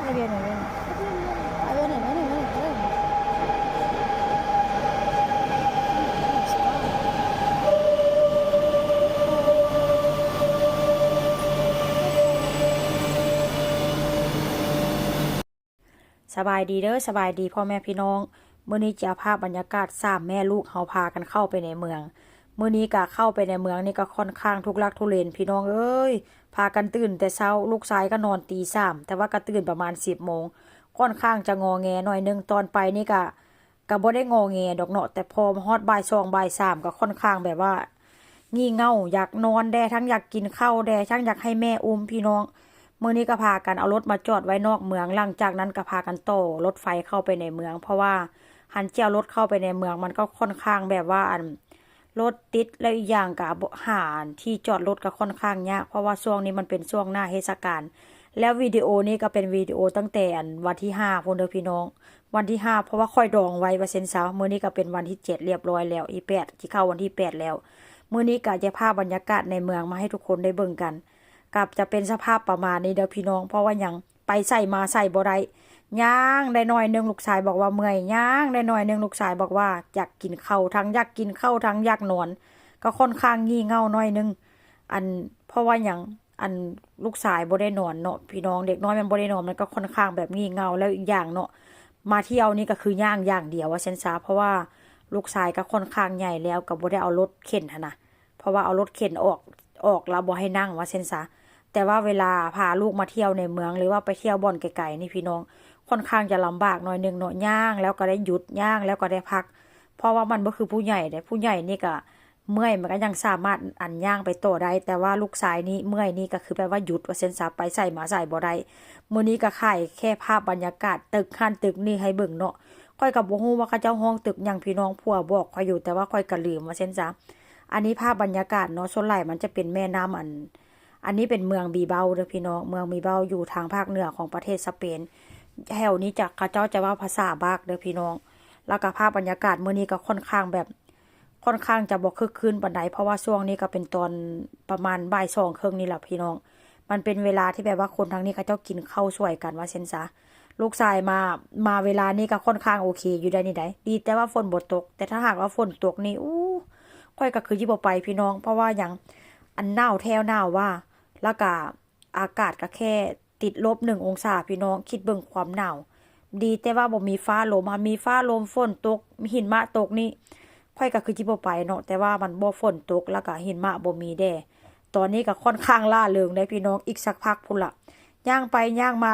ระเบียงไหนเนี่ยระเบียงไหนไหนสบายดีเด้อสบายดีพ่อแม่พี่น้องมื้อนี้จะพาบรรยากาศ3แม่ลูกเฮาพากันเข้าไปในเมืองมื้อนี้ก็เข้าไปในเมืองนี่ก็ค่อนข้างทุกลักทุเลนพี่น้องเอ้ยพากันตื่นแต่เช้าลูกชายก็นอนตี3แต่ว่าก็ตื่นประมาณ10 โมงค่อนข้างจะงอแงหน่อยนึงตอนไปนี่ก็บ่ได้งอแงดอกเนาะแต่พอฮอดบ่าย2บ่าย3ก็ค่อนข้างแบบว่างี่เง่าอยากนอนแดทั้งอยากกินข้าวแดทั้งอยากให้แม่อุ้มพี่น้องมื้อนี้ก็พากันเอารถมาจอดไว้นอกเมืองหลังจากนั้นก็พากันต่อรถไฟเข้าไปในเมืองเพราะว่าหันเจียวรถเข้าไปในเมืองมันก็ค่อนข้างแบบว่ารถติดแล้วอีกอย่างก็หาที่จอดรถก็ค่อนข้างยากเพราะว่าช่วงนี้มันเป็นช่วงหน้าเทศกาลแล้ววิดีโอนี้ก็เป็นวิดีโอตั้งแต่วันที่5พุ่นเด้อพี่น้องวันที่5เพราะว่าค่อยดองไว้ว่าเซ็นเซามื้อนี้ก็เป็นวันที่7เรียบร้อยแล้วอี8ที่เข้าวันที่8แล้วมื้อนี้ก็จะพาบรรยากาศในเมืองมาให้ทุกคนได้เบิ่งกันกับจะเป็นสภาพประมาณนี้เด้อพี่น้องเพราะว่าหยังไปใส่มาใส่บ่ได้ย่างได้หน่อยนึงลูกชายบอกว่าเมื่อยย่างได้หน่อยนึงลูกชายบอกว่าอยากกินข้าวทั้งอยากกินข้าวทั้งอยากนอนก็ค่อนข้างงี่เง่าหน่อยนึงเพราะว่าหยังลูกชายบ่ได้นอนเนาะพี่น้องเด็กน้อยมันบ่ได้นอนมันก็ค่อนข้างแบบงี่เง่าแล้วอีกอย่างเนาะมาเที่ยวนี่ก็คือย่างอย่างเดียวว่าเซนซาเพราะว่าลูกชายก็ค่อนข้างใหญ่แล้วก็บ่ได้เอารถเข็นหั่นน่ะเพราะว่าเอารถเข็นออกแล้วบ่ให้นั่งว่าเซนซาแต่ว่าเวลาพาลูกมาเที่ยวในเมืองหรือว่าไปเที่ยวบ่อนไกลๆนี่พี่น้องค่อนข้างจะลำบากหน่อยนึงเนาะย่างแล้วก็ได้หยุดย่างแล้วก็ได้พักเพราะว่ามันบ่คือผู้ใหญ่เด้ผู้ใหญ่นี่ก็เมื่อยมันก็ยังสามารถย่างไปต่อได้แต่ว่าลูกชายนี่เมื่อยนี่ก็คือแปลว่าหยุดว่าเส้นสาไปใส่มาใส่บ่ได้มื้อนี้ก็ค่ายแค่ภาพบรรยากาศตึกหันตึกนี่ให้เบิ่งเนาะค่อยก็บ่ฮู้ว่าเขาเจ้าห้องตึกหยังพี่น้องผัวบอกค่อยอยู่แต่ว่าค่อยก็ลืมว่าเส้นซาอันนี้ภาพบรรยากาศเนาะส่วนใหญ่มันจะเป็นแม่น้ำอันนี้เป็นเมืองบีเบาเด้อพี่น้องเมืองบีเบาอยู่ทางภาคเหนือของประเทศสเปนแถวนี้จะเขาเจ้าจะว่าภาษาบากเด้อพี่น้องแล้วก็ภาพบรรยากาศมื้อนี้ก็ค่อนข้างจะบ่คึกคืนปานใดเพราะว่าช่วงนี้ก็เป็นตอนประมาณบ่าย2ครึ่งนี่แหละพี่น้องมันเป็นเวลาที่แบบว่าคนทางนี้เขาเจ้ากินข้าวสวยกันว่าเช่นซะลูกชายมาเวลานี้ก็ค่อนข้างโอเคอยู่ได้นี่ได้ดีแต่ว่าฝนบ่ตกแต่ถ้าหากว่าฝนตกนี่ค่อยก็คือสิบ่ไปพี่น้องเพราะว่าหยังหนาวแท้หนาวว่าแล้วก็อากาศก็แค่ติดลบ1องศาพี่น้องคิดเบิ่งความหนาวดีแต่ว่าบ่มีฟ้าลมมีฟ้าลมฝนตกมีหิมะตกนี่ค่อยก็คือสิบ่ไปเนาะแต่ว่ามันบ่ฝนตกแล้วก็หิมะบ่มีแดดตอนนี้ก็ค่อนข้างล่าเริงได้พี่น้องอีกสักพักพุ่นล่ะย่างไปย่างมา